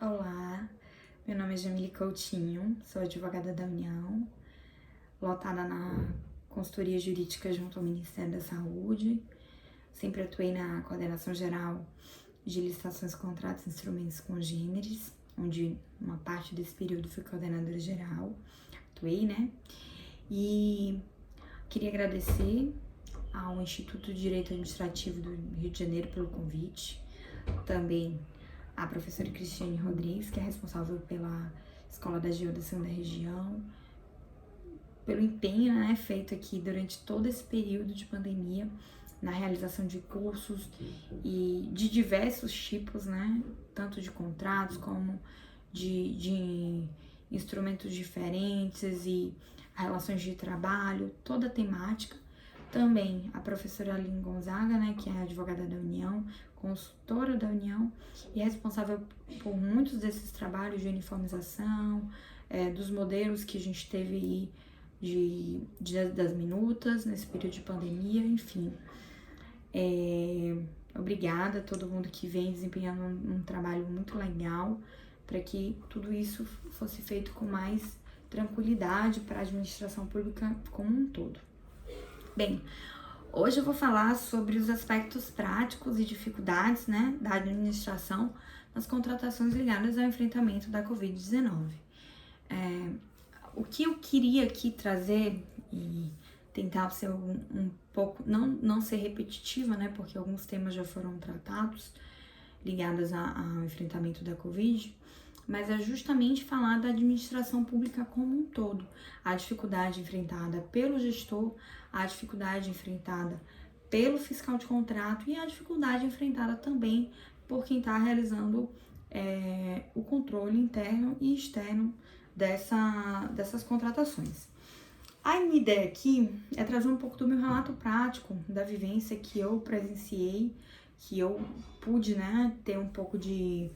Olá, meu nome é Jamile Coutinho, sou advogada da União, lotada na consultoria jurídica junto ao Ministério da Saúde. Sempre atuei na coordenação geral de licitações, contratos e instrumentos congêneres, onde uma parte desse período fui coordenadora geral, atuei, né? E queria agradecer ao Instituto de Direito Administrativo do Rio de Janeiro pelo convite, também a professora Cristiane Rodrigues, que é responsável pela Escola da Geodação da região, pelo empenho, né, feito aqui durante todo esse período de pandemia na realização de cursos e de diversos tipos, né, tanto de contratos como de instrumentos diferentes e relações de trabalho, toda a temática. Também a professora Aline Gonzaga, né, que é advogada da União, consultora da União e responsável por muitos desses trabalhos de uniformização, dos modelos que a gente teve aí das minutas nesse período de pandemia, enfim. Obrigada a todo mundo que vem desempenhando um trabalho muito legal para que tudo isso fosse feito com mais tranquilidade para a administração pública como um todo. Bem, hoje eu vou falar sobre os aspectos práticos e dificuldades, né, da administração nas contratações ligadas ao enfrentamento da Covid-19. O que eu queria aqui trazer e tentar ser um pouco, não ser repetitiva, né, porque alguns temas já foram tratados ligados ao enfrentamento da Covid, mas é justamente falar da administração pública como um todo, a dificuldade enfrentada pelo gestor, a dificuldade enfrentada pelo fiscal de contrato e a dificuldade enfrentada também por quem está realizando o controle interno e externo dessas contratações. A minha ideia aqui é trazer um pouco do meu relato prático, da vivência que eu presenciei, que eu pude, né, ter um pouco de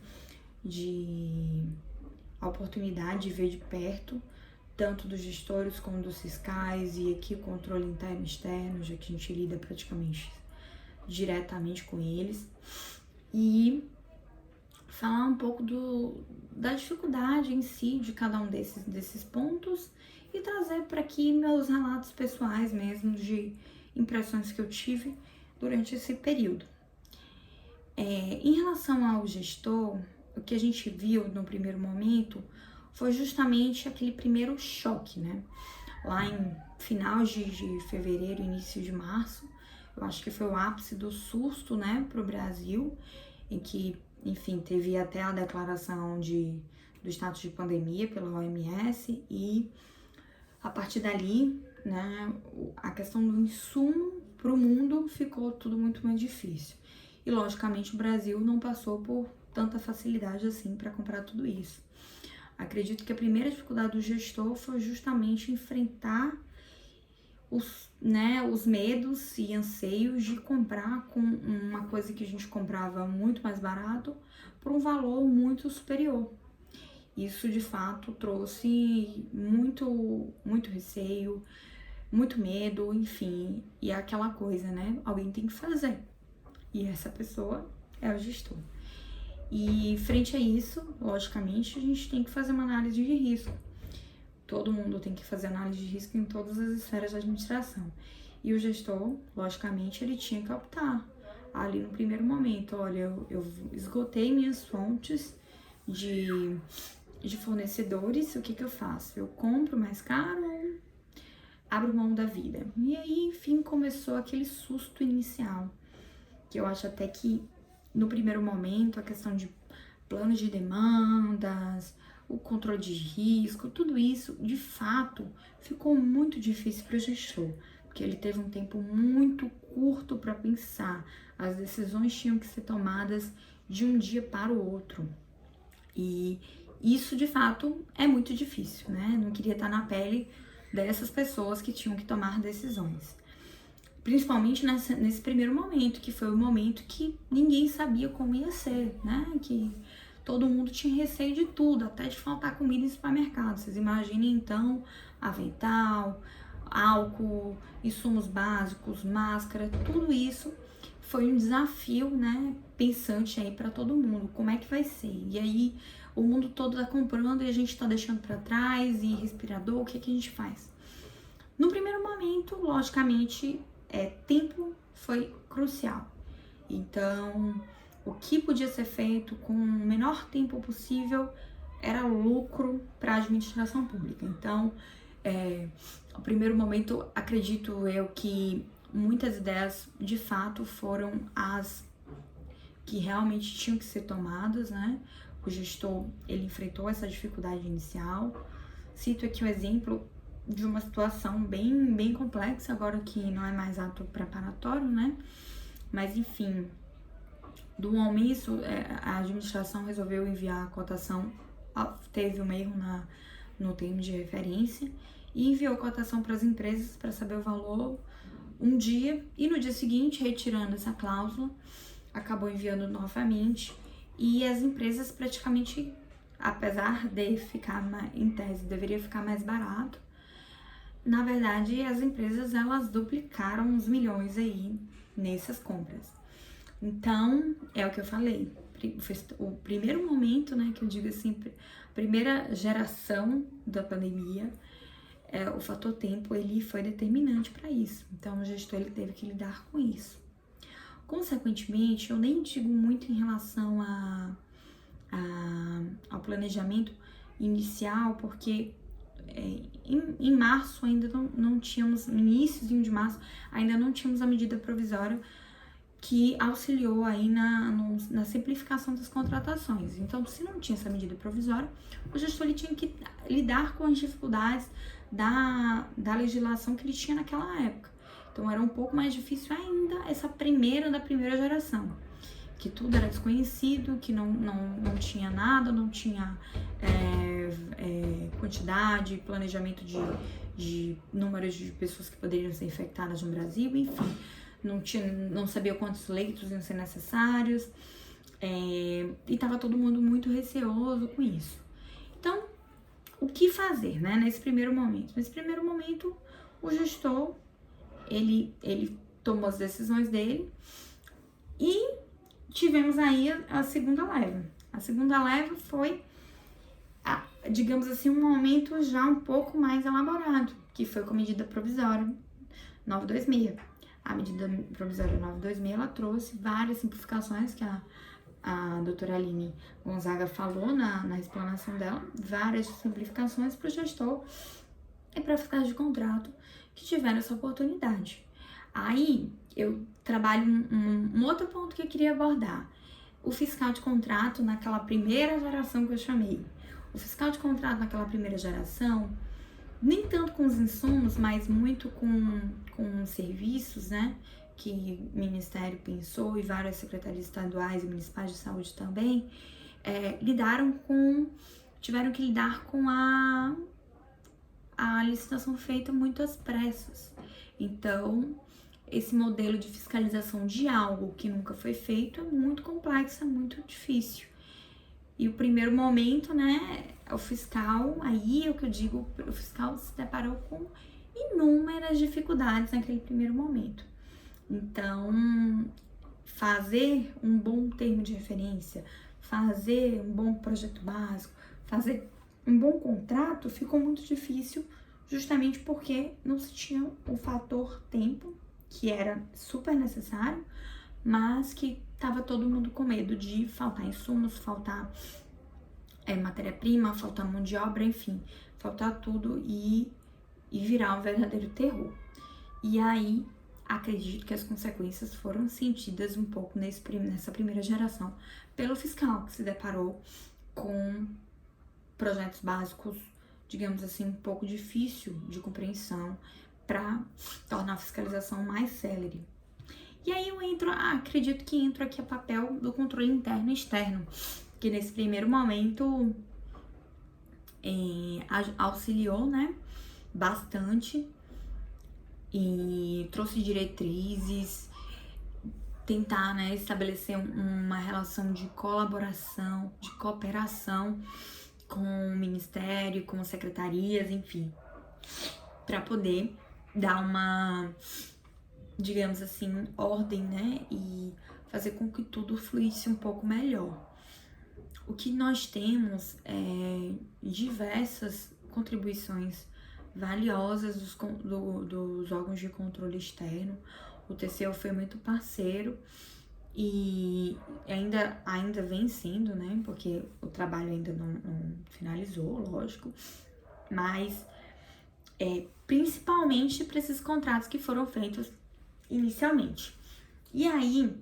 a oportunidade de ver de perto, tanto dos gestores como dos fiscais, e aqui o controle interno e externo, já que a gente lida praticamente diretamente com eles, e falar um pouco da dificuldade em si de cada um desses pontos e trazer para aqui meus relatos pessoais mesmo, de impressões que eu tive durante esse período. Em relação ao gestor, o que a gente viu no primeiro momento foi justamente aquele primeiro choque, né? Lá em final de fevereiro, início de março, eu acho que foi o ápice do susto, né, para o Brasil, em que, enfim, teve até a declaração do status de pandemia pela OMS e a partir dali, né, a questão do insumo para o mundo ficou tudo muito mais difícil. E, logicamente, o Brasil não passou por tanta facilidade assim para comprar tudo isso. Acredito que a primeira dificuldade do gestor foi justamente enfrentar os medos e anseios de comprar com uma coisa que a gente comprava muito mais barato por um valor muito superior. Isso, de fato, trouxe muito receio, muito medo, enfim, e é aquela coisa, né? Alguém tem que fazer. E essa pessoa é o gestor. E frente a isso, logicamente, a gente tem que fazer uma análise de risco. Todo mundo tem que fazer análise de risco em todas as esferas da administração. E o gestor, logicamente, ele tinha que optar ali no primeiro momento. Olha, eu esgotei minhas fontes de fornecedores, o que eu faço? Eu compro mais caro ou abro mão da vida? E aí, enfim, começou aquele susto inicial, que eu acho até que no primeiro momento a questão de planos de demandas, o controle de risco, tudo isso de fato ficou muito difícil para o gestor, porque ele teve um tempo muito curto para pensar, as decisões tinham que ser tomadas de um dia para o outro. E isso de fato é muito difícil, né? Não queria estar na pele dessas pessoas que tinham que tomar decisões. Principalmente nesse primeiro momento, que foi o momento que ninguém sabia como ia ser, né? Que todo mundo tinha receio de tudo, até de faltar comida em supermercado. Vocês imaginem, então, avental, álcool, insumos básicos, máscara, tudo isso foi um desafio, né, pensante aí para todo mundo, como é que vai ser? E aí o mundo todo tá comprando e a gente tá deixando para trás, e respirador, o que que a gente faz? No primeiro momento, logicamente, tempo foi crucial. Então, o que podia ser feito com o menor tempo possível era lucro para a administração pública. Então, no primeiro momento, acredito eu que muitas ideias, de fato, foram as que realmente tinham que ser tomadas, né? O gestor, ele enfrentou essa dificuldade inicial. Cito aqui o exemplo de uma situação bem complexa, agora que não é mais ato preparatório, né? Mas, enfim, do omisso, a administração resolveu enviar a cotação, teve um erro no termo de referência, e enviou a cotação para as empresas para saber o valor um dia, e no dia seguinte, retirando essa cláusula, acabou enviando novamente, e as empresas praticamente, apesar de ficar, em tese, deveria ficar mais barato, na verdade, as empresas, elas duplicaram os milhões aí nessas compras. Então, é o que eu falei, o primeiro momento, né, que eu digo assim, primeira geração da pandemia, o fator tempo, ele foi determinante para isso. Então, o gestor, ele teve que lidar com isso. Consequentemente, eu nem digo muito em relação ao planejamento inicial, porque em março ainda não tínhamos, no início de março, ainda não tínhamos a medida provisória que auxiliou aí na simplificação das contratações. Então, se não tinha essa medida provisória, o gestor, ele tinha que lidar com as dificuldades da legislação que ele tinha naquela época. Então, era um pouco mais difícil ainda essa da primeira geração, que tudo era desconhecido, que não tinha nada, não tinha quantidade, planejamento de números de pessoas que poderiam ser infectadas no Brasil, enfim, não sabia quantos leitos iam ser necessários, e estava todo mundo muito receoso com isso. Então, o que fazer, né, nesse primeiro momento? Nesse primeiro momento, o gestor, ele tomou as decisões dele, e tivemos aí a segunda leva. A segunda leva foi, digamos assim, um momento já um pouco mais elaborado, que foi com a medida provisória 926. A medida provisória 926, ela trouxe várias simplificações que a doutora Aline Gonzaga falou na explanação dela, várias simplificações para o gestor e para fiscais de contrato que tiveram essa oportunidade. Aí, eu trabalho um outro ponto que eu queria abordar. O fiscal de contrato naquela primeira geração que eu chamei. O fiscal de contrato naquela primeira geração, nem tanto com os insumos, mas muito com serviços, né, que o Ministério pensou, e várias secretarias estaduais e municipais de saúde também, tiveram que lidar com a licitação feita muito às pressas. Então, esse modelo de fiscalização de algo que nunca foi feito é muito complexo, é muito difícil. E o primeiro momento, né, o fiscal, aí é o que eu digo, o fiscal se deparou com inúmeras dificuldades naquele primeiro momento. Então, fazer um bom termo de referência, fazer um bom projeto básico, fazer um bom contrato ficou muito difícil, justamente porque não se tinha o fator tempo, que era super necessário, mas que tava todo mundo com medo de faltar insumos, faltar matéria-prima, faltar mão de obra, enfim, faltar tudo e virar um verdadeiro terror. E aí, acredito que as consequências foram sentidas um pouco nessa primeira geração pelo fiscal, que se deparou com projetos básicos, digamos assim, um pouco difícil de compreensão, para tornar a fiscalização mais célere. E aí eu acredito que entro aqui a papel do controle interno e externo, que nesse primeiro momento auxiliou, né, bastante, e trouxe diretrizes, tentar, né, estabelecer uma relação de colaboração, de cooperação com o Ministério, com as secretarias, enfim, para poder dar uma digamos assim, ordem, né? E fazer com que tudo fluísse um pouco melhor. O que nós temos é diversas contribuições valiosas dos órgãos de controle externo. O TCU foi muito parceiro e ainda vem sendo, né? Porque o trabalho ainda não finalizou, lógico, mas principalmente para esses contratos que foram feitos inicialmente. E aí,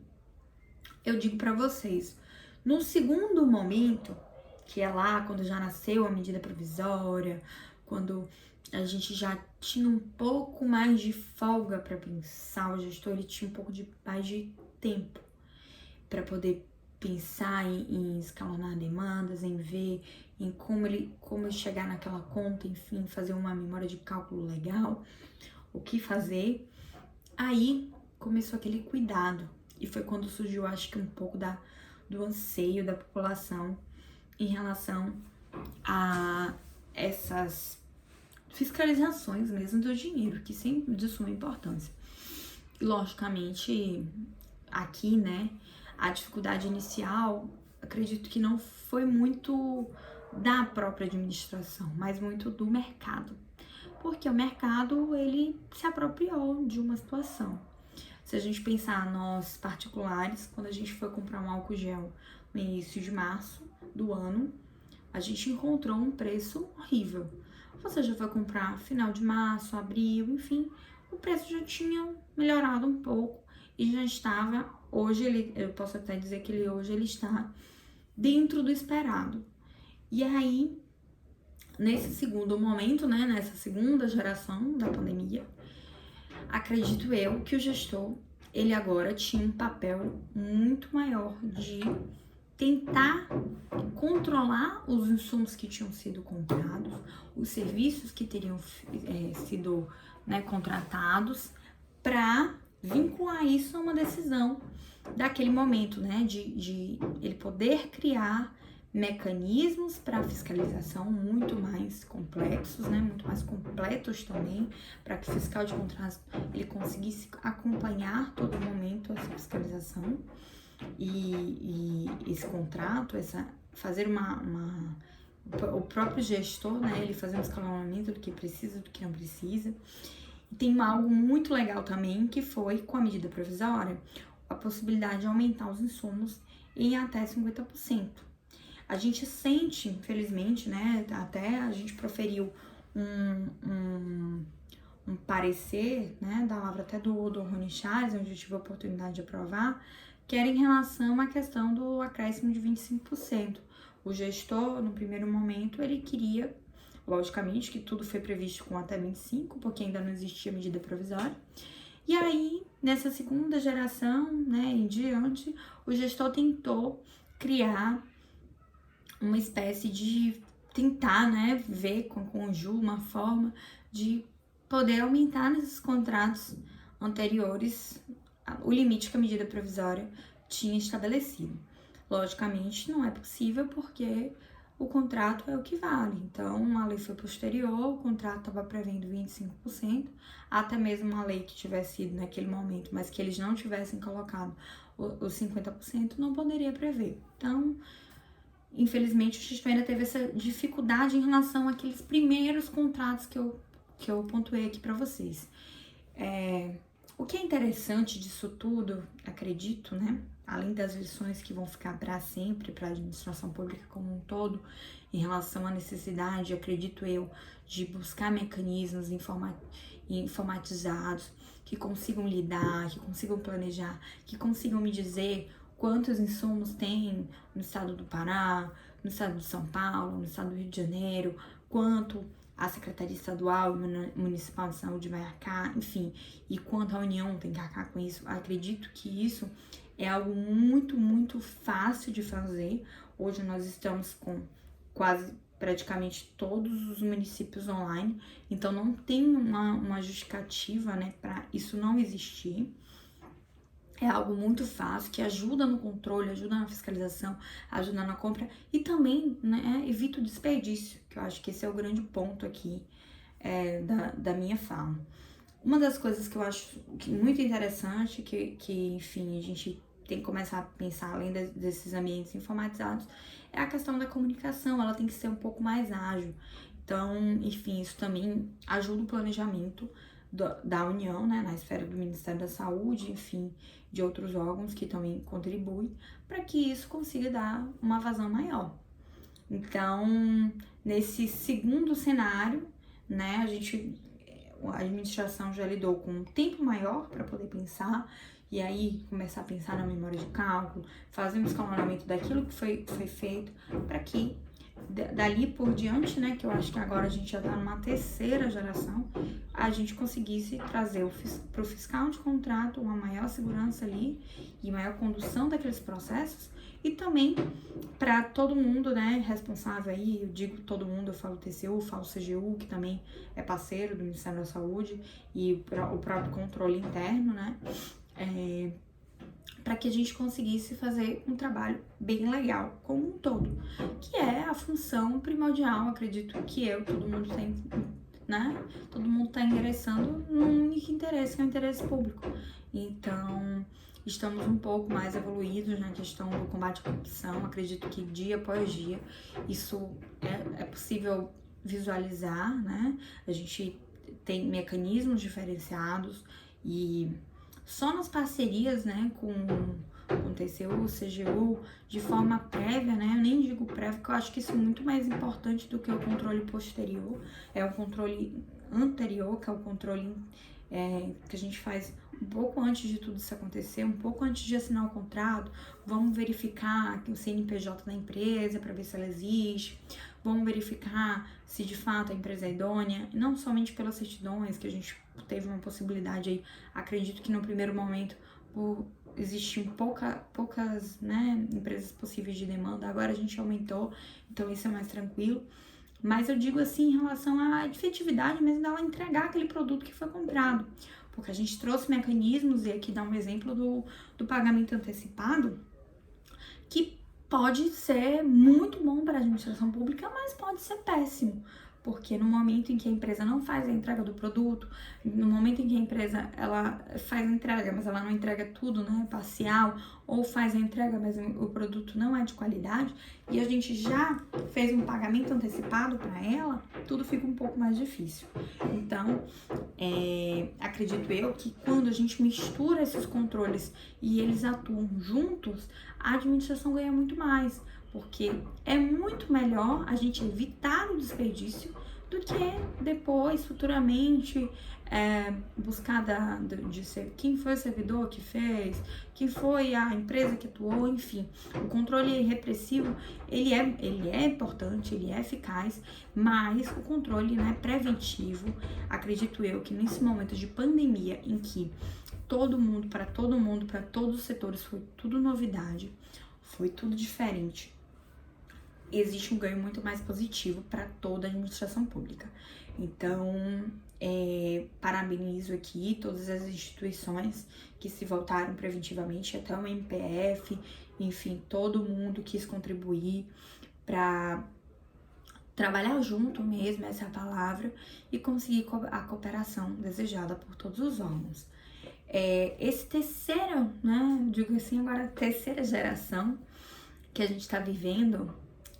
eu digo para vocês, no segundo momento, que é lá quando já nasceu a medida provisória, quando a gente já tinha um pouco mais de folga para pensar, o gestor ele tinha um pouco mais de tempo para poder pensar em escalonar demandas, em ver em como ele chegar naquela conta, enfim, fazer uma memória de cálculo legal, o que fazer. Aí começou aquele cuidado e foi quando surgiu, acho que um pouco do anseio da população em relação a essas fiscalizações mesmo do dinheiro, que sempre de suma importância. Logicamente, aqui, né, a dificuldade inicial, acredito que não foi muito da própria administração, mas muito do mercado. Porque o mercado, ele se apropriou de uma situação. Se a gente pensar nós particulares, quando a gente foi comprar um álcool gel no início de março do ano, a gente encontrou um preço horrível. Você já foi comprar final de março, abril, enfim, o preço já tinha melhorado um pouco e já estava, hoje eu posso até dizer que hoje ele está dentro do esperado. E aí, nesse segundo momento, né, nessa segunda geração da pandemia, acredito eu que o gestor, ele agora tinha um papel muito maior de tentar controlar os insumos que tinham sido comprados, os serviços que teriam sido, né, contratados, para vincular isso a uma decisão daquele momento, né, de ele poder criar mecanismos para fiscalização muito mais complexos, né, muito mais completos também, para que o fiscal de contratos ele conseguisse acompanhar todo momento essa fiscalização e esse contrato, fazer o próprio gestor, né, ele fazer um escalonamento do que precisa, do que não precisa. E tem algo muito legal também, que foi, com a medida provisória, a possibilidade de aumentar os insumos em até 50%. A gente sente, infelizmente, né, até a gente proferiu um parecer, né, da palavra até do Rony Charles, onde eu tive a oportunidade de aprovar, que era em relação à questão do acréscimo de 25%. O gestor, no primeiro momento, ele queria, logicamente, que tudo foi previsto com até 25%, porque ainda não existia medida provisória. E aí, nessa segunda geração, né, em diante, o gestor tentou criar uma espécie de tentar, né, ver com o Ju uma forma de poder aumentar nesses contratos anteriores o limite que a medida provisória tinha estabelecido. Logicamente, não é possível porque o contrato é o que vale. Então, a lei foi posterior, o contrato estava prevendo 25%, até mesmo uma lei que tivesse sido naquele momento, mas que eles não tivessem colocado os 50%, não poderia prever. Então, infelizmente, o gestor ainda teve essa dificuldade em relação àqueles primeiros contratos que eu pontuei aqui para vocês. O que é interessante disso tudo, acredito, né? Além das lições que vão ficar para sempre para a administração pública como um todo, em relação à necessidade, acredito eu, de buscar mecanismos informatizados que consigam lidar, que consigam planejar, que consigam me dizer quantos insumos tem no estado do Pará, no estado de São Paulo, no estado do Rio de Janeiro, quanto a Secretaria Estadual e Municipal de Saúde vai arcar, enfim, e quanto a União tem que arcar com isso. Acredito que isso é algo muito, muito fácil de fazer. Hoje nós estamos com quase praticamente todos os municípios online, então não tem uma justificativa, né, para isso não existir. É algo muito fácil, que ajuda no controle, ajuda na fiscalização, ajuda na compra e também, né, evita o desperdício, que eu acho que esse é o grande ponto aqui da minha fala. Uma das coisas que eu acho muito interessante, enfim, a gente tem que começar a pensar além desses ambientes informatizados, é a questão da comunicação, ela tem que ser um pouco mais ágil. Então, enfim, isso também ajuda o planejamento da União, né, na esfera do Ministério da Saúde, enfim, de outros órgãos que também contribuem, para que isso consiga dar uma vazão maior. Então, nesse segundo cenário, né, a administração já lidou com um tempo maior para poder pensar, e aí começar a pensar na memória de cálculo, fazer um escalonamento daquilo que foi feito, para que dali por diante, né, que eu acho que agora a gente já está numa terceira geração, a gente conseguisse trazer para o fiscal de contrato uma maior segurança ali e maior condução daqueles processos, e também para todo mundo, né, responsável aí, eu digo todo mundo, eu falo TCU, falo CGU, que também é parceiro do Ministério da Saúde, e o próprio controle interno, né, para que a gente conseguisse fazer um trabalho bem legal, como um todo, que é a função primordial, acredito que todo mundo tem, né? Todo mundo está endereçando num único interesse, que é o interesse público. Então, estamos um pouco mais evoluídos na questão do combate à corrupção, acredito que dia após dia isso é possível visualizar, né? A gente tem mecanismos diferenciados e só nas parcerias, né, com TCU, CGU, de forma prévia, né, eu nem digo prévia, porque eu acho que isso é muito mais importante do que o controle posterior, é o controle anterior, que é o controle que a gente faz um pouco antes de tudo isso acontecer, um pouco antes de assinar o contrato, vamos verificar o CNPJ da empresa para ver se ela existe, vamos verificar se de fato a empresa é idônea, não somente pelas certidões, que a gente teve uma possibilidade aí, acredito que no primeiro momento, por existiam poucas, né, empresas possíveis de demanda, agora a gente aumentou, então isso é mais tranquilo. Mas eu digo assim em relação à efetividade mesmo dela entregar aquele produto que foi comprado. Porque a gente trouxe mecanismos, e aqui dá um exemplo do pagamento antecipado, que pode ser muito bom para a administração pública, mas pode ser péssimo. Porque no momento em que a empresa não faz a entrega do produto, no momento em que a empresa ela faz a entrega, mas ela não entrega tudo, né, parcial, ou faz a entrega, mas o produto não é de qualidade, e a gente já fez um pagamento antecipado para ela, tudo fica um pouco mais difícil. Então, acredito eu que quando a gente mistura esses controles e eles atuam juntos, a administração ganha muito mais. Porque é muito melhor a gente evitar o desperdício do que depois, futuramente, buscar de ser quem foi o servidor que fez, quem foi a empresa que atuou, enfim. O controle repressivo, ele é importante, ele é eficaz, mas o controle, né, preventivo, acredito eu que nesse momento de pandemia em que para todos os setores foi tudo novidade, foi tudo diferente, existe um ganho muito mais positivo para toda a administração pública. Então, parabenizo aqui todas as instituições que se voltaram preventivamente, até o MPF, enfim, todo mundo quis contribuir para trabalhar junto mesmo, essa é a palavra, e conseguir a cooperação desejada por todos os órgãos. Esse terceiro, né, digo assim agora, terceira geração que a gente está vivendo,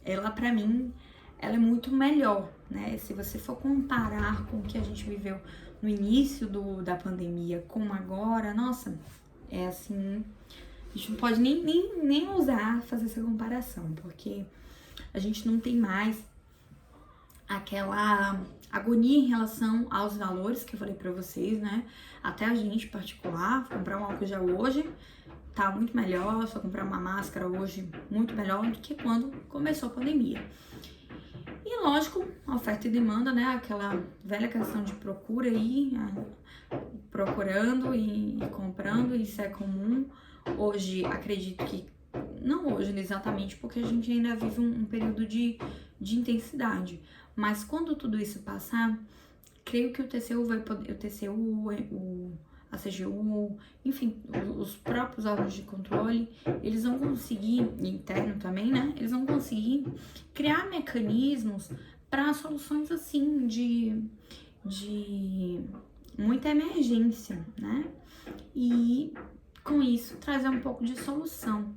ela para mim, ela é muito melhor, né? Se você for comparar com o que a gente viveu no início da pandemia com agora, nossa, é assim, a gente não pode nem ousar fazer essa comparação, porque a gente não tem mais aquela agonia em relação aos valores que eu falei pra vocês, né? Até a gente particular, comprar um álcool gel hoje tá muito melhor, só comprar uma máscara hoje muito melhor do que quando começou a pandemia. E lógico, oferta e demanda, né? Aquela velha questão de procura aí, procurando e comprando, isso é comum. Hoje, acredito que, não hoje exatamente, porque a gente ainda vive um período de intensidade, mas quando tudo isso passar, creio que o TCU vai poder, a CGU, enfim, os próprios órgãos de controle, eles vão conseguir, interno também, né? Eles vão conseguir criar mecanismos para soluções assim de muita emergência, né? E com isso trazer um pouco de solução.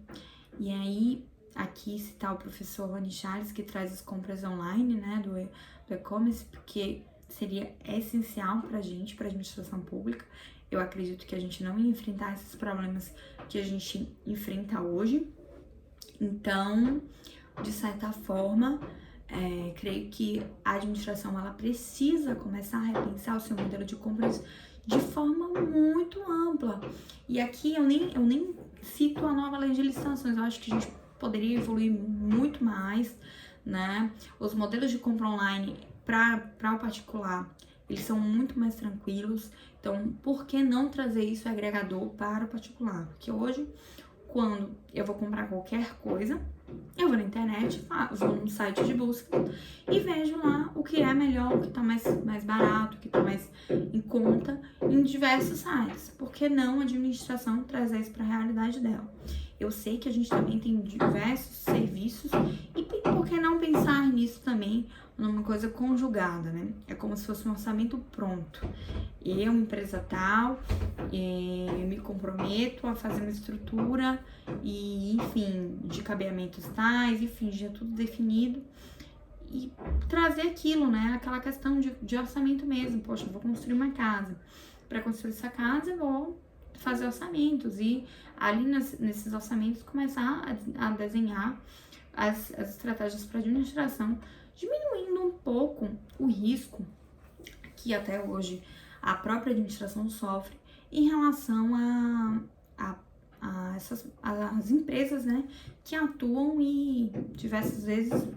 E aí, aqui citar o professor Rony Charles, que traz as compras online, né, do e-commerce, porque seria essencial pra gente, pra administração pública. Eu acredito que a gente não ia enfrentar esses problemas que a gente enfrenta hoje. Então, de certa forma, creio que a administração ela precisa começar a repensar o seu modelo de compras de forma muito ampla. E aqui eu nem cito a nova lei de licitações, eu acho que a gente poderia evoluir muito mais, né? Os modelos de compra online para o particular, eles são muito mais tranquilos. Então, por que não trazer isso agregador para o particular? Porque hoje, quando eu vou comprar qualquer coisa, eu vou na internet, vou num site de busca e vejo lá o que é melhor, o que tá mais barato, o que tá mais em conta em diversos sites. Por que não a administração trazer isso para a realidade dela? Eu sei que a gente também tem diversos serviços e por que não pensar nisso também numa coisa conjugada, né? É como se fosse um orçamento pronto. Eu, empresa tal, me comprometo a fazer uma estrutura e, enfim, de cabeamentos tais, enfim, já tudo definido. E trazer aquilo, né? Aquela questão de orçamento mesmo. Poxa, eu vou construir uma casa. Para construir essa casa, eu vou fazer orçamentos e ali nesses orçamentos começar a desenhar as estratégias para administração, diminuindo um pouco o risco que até hoje a própria administração sofre em relação as empresas, né, que atuam e diversas vezes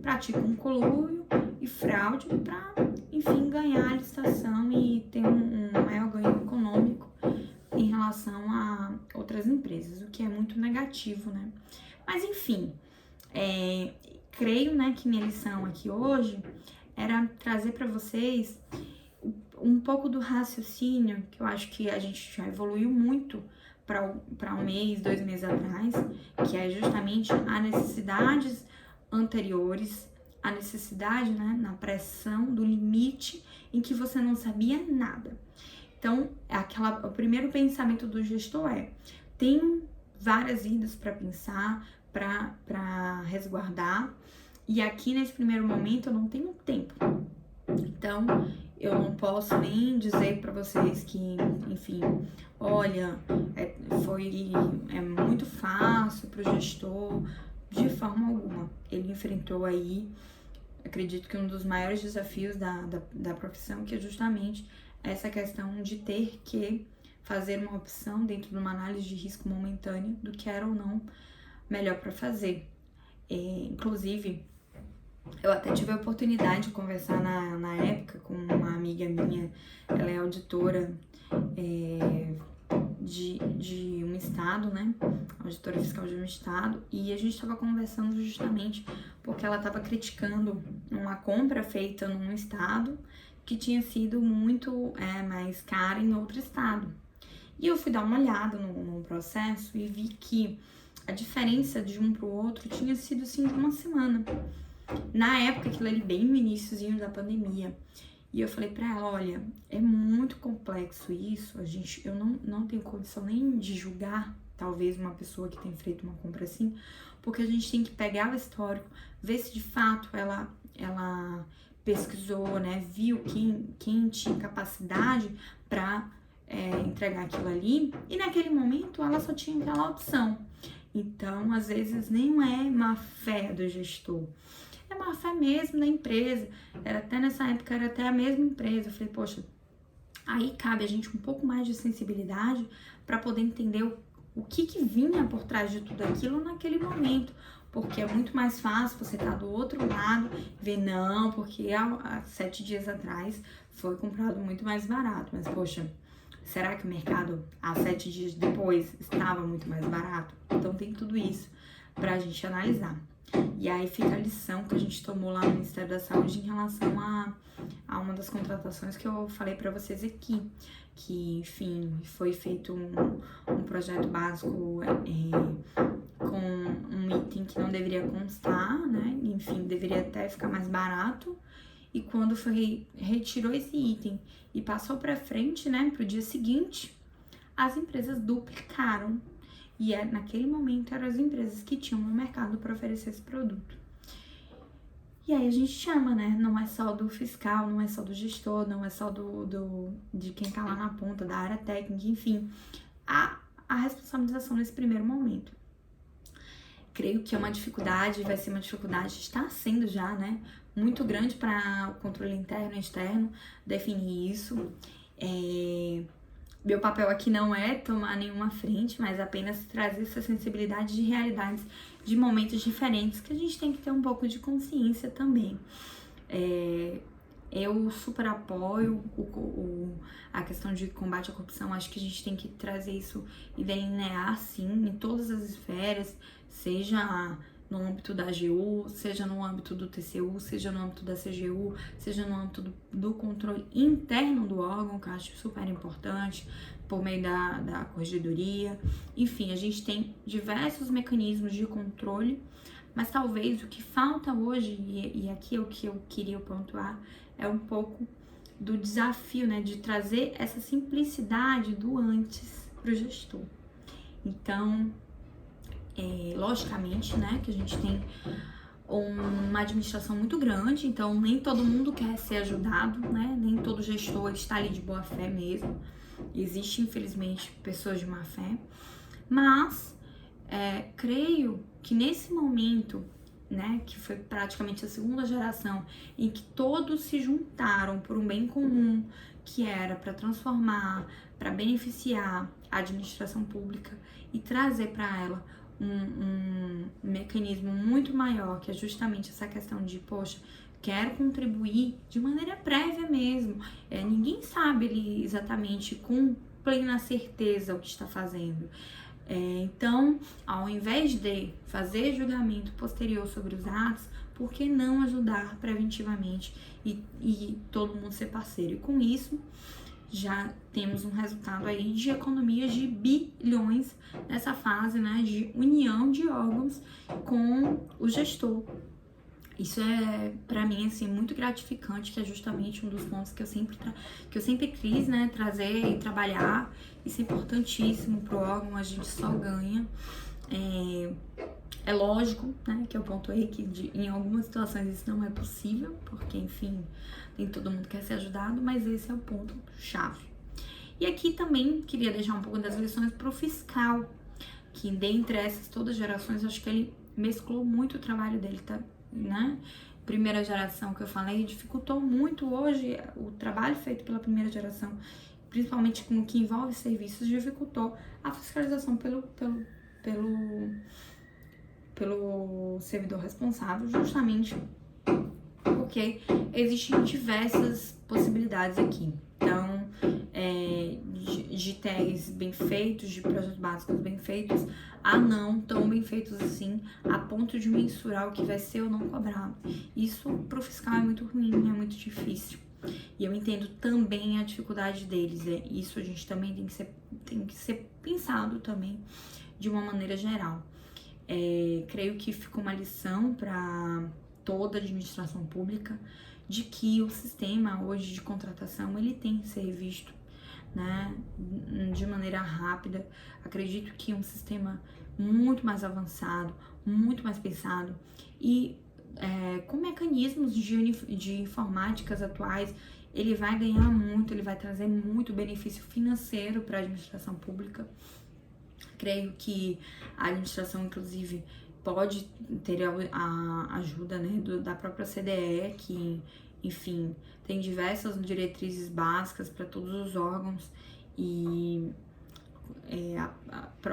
praticam conluio e fraude para, enfim, ganhar a licitação e ter um maior ganho econômico em relação a outras empresas, o que é muito negativo, né? Mas, enfim, creio, né, que minha lição aqui hoje era trazer para vocês um pouco do raciocínio, que eu acho que a gente já evoluiu muito para um mês, 2 meses atrás, que é justamente as necessidades anteriores, a necessidade, né, na pressão do limite em que você não sabia nada. Então, o primeiro pensamento do gestor tem várias vidas para pensar, para resguardar, e aqui nesse primeiro momento eu não tenho tempo. Então, eu não posso nem dizer para vocês que, enfim, olha, é muito fácil para o gestor, de forma alguma. Ele enfrentou aí, acredito que um dos maiores desafios da profissão, que é justamente essa questão de ter que fazer uma opção dentro de uma análise de risco momentânea do que era ou não melhor para fazer. Inclusive, eu até tive a oportunidade de conversar na época com uma amiga minha, ela é auditora de um estado, né? Auditora fiscal de um estado, e a gente estava conversando justamente porque ela estava criticando uma compra feita num estado que tinha sido muito mais cara em outro estado. E eu fui dar uma olhada no processo e vi que a diferença de um pro outro tinha sido assim de uma semana. Na época, aquilo ali bem no iniciozinho da pandemia. E eu falei pra ela, olha, é muito complexo isso, eu não tenho condição nem de julgar, talvez, uma pessoa que tem feito uma compra assim, porque a gente tem que pegar o histórico, ver se de fato ela pesquisou, né, viu quem tinha capacidade pra entregar aquilo ali, e naquele momento ela só tinha aquela opção. Então, às vezes, nem é má fé do gestor, é má fé mesmo da empresa. Nessa época, era até a mesma empresa. Eu falei, poxa, aí cabe a gente um pouco mais de sensibilidade para poder entender o que vinha por trás de tudo aquilo naquele momento. Porque é muito mais fácil você estar do outro lado, ver não, porque há 7 dias atrás foi comprado muito mais barato. Mas, poxa, será que o mercado, há 7 dias depois, estava muito mais barato? Então, tem tudo isso pra gente analisar. E aí fica a lição que a gente tomou lá no Ministério da Saúde em relação a uma das contratações que eu falei pra vocês aqui. Que, enfim, foi feito um projeto básico com um item que não deveria constar, né? Enfim, deveria até ficar mais barato. e quando retirou esse item e passou para frente, né, para o dia seguinte, as empresas duplicaram. E naquele momento eram as empresas que tinham no mercado para oferecer esse produto. E aí a gente chama, né? Não é só do fiscal, não é só do gestor, não é só de quem tá lá na ponta, da área técnica, enfim, a responsabilização nesse primeiro momento. Creio que é uma dificuldade, vai ser uma dificuldade, está sendo já, né? Muito grande para o controle interno e externo definir isso. Meu papel aqui não é tomar nenhuma frente, mas apenas trazer essa sensibilidade de realidades, de momentos diferentes, que a gente tem que ter um pouco de consciência também. Eu super apoio a questão de combate à corrupção, acho que a gente tem que trazer isso e delinear, sim, em todas as esferas, seja no âmbito da AGU, seja no âmbito do TCU, seja no âmbito da CGU, seja no âmbito do controle interno do órgão, que eu acho super importante, por meio da corregedoria. Enfim, a gente tem diversos mecanismos de controle, mas talvez o que falta hoje, e aqui é o que eu queria pontuar, é um pouco do desafio, né, de trazer essa simplicidade do antes para o gestor. Então, logicamente, né, que a gente tem uma administração muito grande, então nem todo mundo quer ser ajudado, né, nem todo gestor está ali de boa fé mesmo. Existe, infelizmente, pessoas de má fé, mas creio que nesse momento, né, que foi praticamente a segunda geração, em que todos se juntaram por um bem comum, que era para transformar, para beneficiar a administração pública e trazer para ela um mecanismo muito maior, que é justamente essa questão de, poxa, quero contribuir de maneira prévia mesmo. Ninguém sabe ali exatamente com plena certeza o que está fazendo. Então, ao invés de fazer julgamento posterior sobre os atos, por que não ajudar preventivamente e todo mundo ser parceiro? E com isso, já temos um resultado aí de economias de bilhões nessa fase, né, de união de órgãos com o gestor. Isso é, para mim, assim, muito gratificante, que é justamente um dos pontos que eu sempre quis, né, trazer e trabalhar. Isso é importantíssimo pro órgão, a gente só ganha. É lógico, né, que eu pontuei que em algumas situações isso não é possível, porque, enfim, nem todo mundo quer ser ajudado, mas esse é o ponto-chave. E aqui também queria deixar um pouco das lições pro fiscal, que dentre essas todas as gerações, acho que ele mesclou muito o trabalho dele, tá? Né? Primeira geração que eu falei dificultou muito hoje o trabalho feito pela primeira geração, principalmente com o que envolve serviços, dificultou a fiscalização pelo servidor responsável, justamente porque existem diversas possibilidades aqui. Então, de tags bem feitos, de projetos básicos bem feitos, a não tão bem feitos assim, a ponto de mensurar o que vai ser ou não cobrado. Isso pro fiscal é muito ruim, é muito difícil. E eu entendo também a dificuldade deles. Isso a gente também tem que ser pensado também de uma maneira geral. Creio que ficou uma lição para toda a administração pública de que o sistema hoje de contratação ele tem que ser revisto, né, de maneira rápida. Acredito que um sistema muito mais avançado, muito mais pensado e com mecanismos de informáticas atuais, ele vai ganhar muito, ele vai trazer muito benefício financeiro para a administração pública. Creio que a administração, inclusive, pode ter a ajuda, né, da própria CDE, que, enfim, tem diversas diretrizes básicas para todos os órgãos e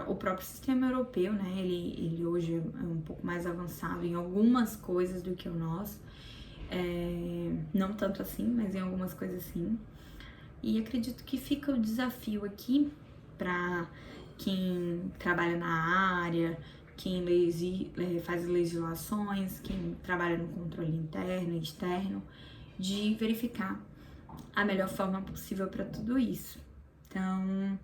o próprio sistema europeu, né, ele hoje é um pouco mais avançado em algumas coisas do que o nosso, não tanto assim, mas em algumas coisas sim. E acredito que fica o desafio aqui para quem trabalha na área, quem faz legislações, quem trabalha no controle interno e externo, de verificar a melhor forma possível para tudo isso. Então,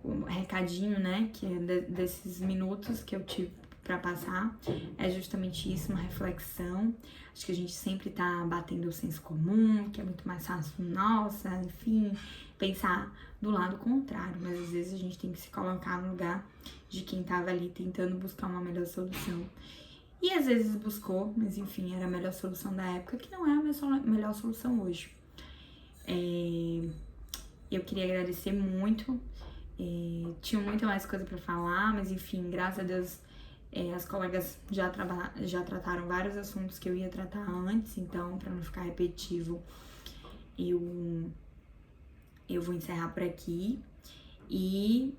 o recadinho, né, que é desses minutos que eu tive para passar é justamente isso, uma reflexão. Acho que a gente sempre tá batendo o senso comum, que é muito mais fácil, nossa, enfim, pensar do lado contrário, mas às vezes a gente tem que se colocar no lugar de quem tava ali tentando buscar uma melhor solução. E às vezes buscou, mas enfim, era a melhor solução da época, que não é a melhor solução hoje. Eu queria agradecer muito, tinha muita mais coisa pra falar, mas enfim, graças a Deus as colegas já trataram vários assuntos que eu ia tratar antes, então pra não ficar repetitivo, eu vou encerrar por aqui e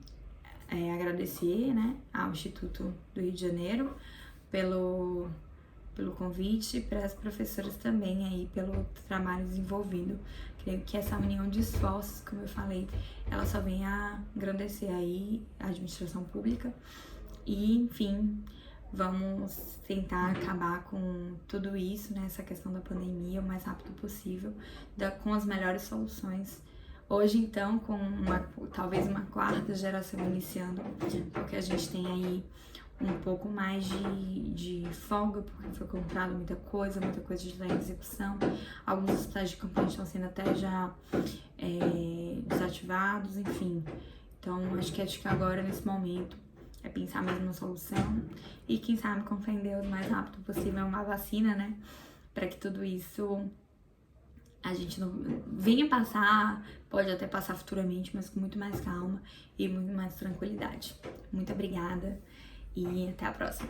agradecer, né, ao Instituto do Rio de Janeiro pelo convite, para as professoras também aí pelo trabalho desenvolvido. Creio que essa união de esforços, como eu falei, ela só vem a engrandecer aí a administração pública e, enfim, vamos tentar acabar com tudo isso, né, essa questão da pandemia o mais rápido possível, com as melhores soluções. Hoje, então, com talvez uma quarta geração iniciando, porque a gente tem aí um pouco mais de folga, porque foi comprado muita coisa já está em execução. Alguns hospitais de campanha estão sendo até já desativados, enfim. Então, acho que agora, nesse momento, é pensar mesmo na solução e, quem sabe, compreender o mais rápido possível uma vacina, né? Para que tudo isso a gente não venha passar, pode até passar futuramente, mas com muito mais calma e muito mais tranquilidade. Muito obrigada e até a próxima.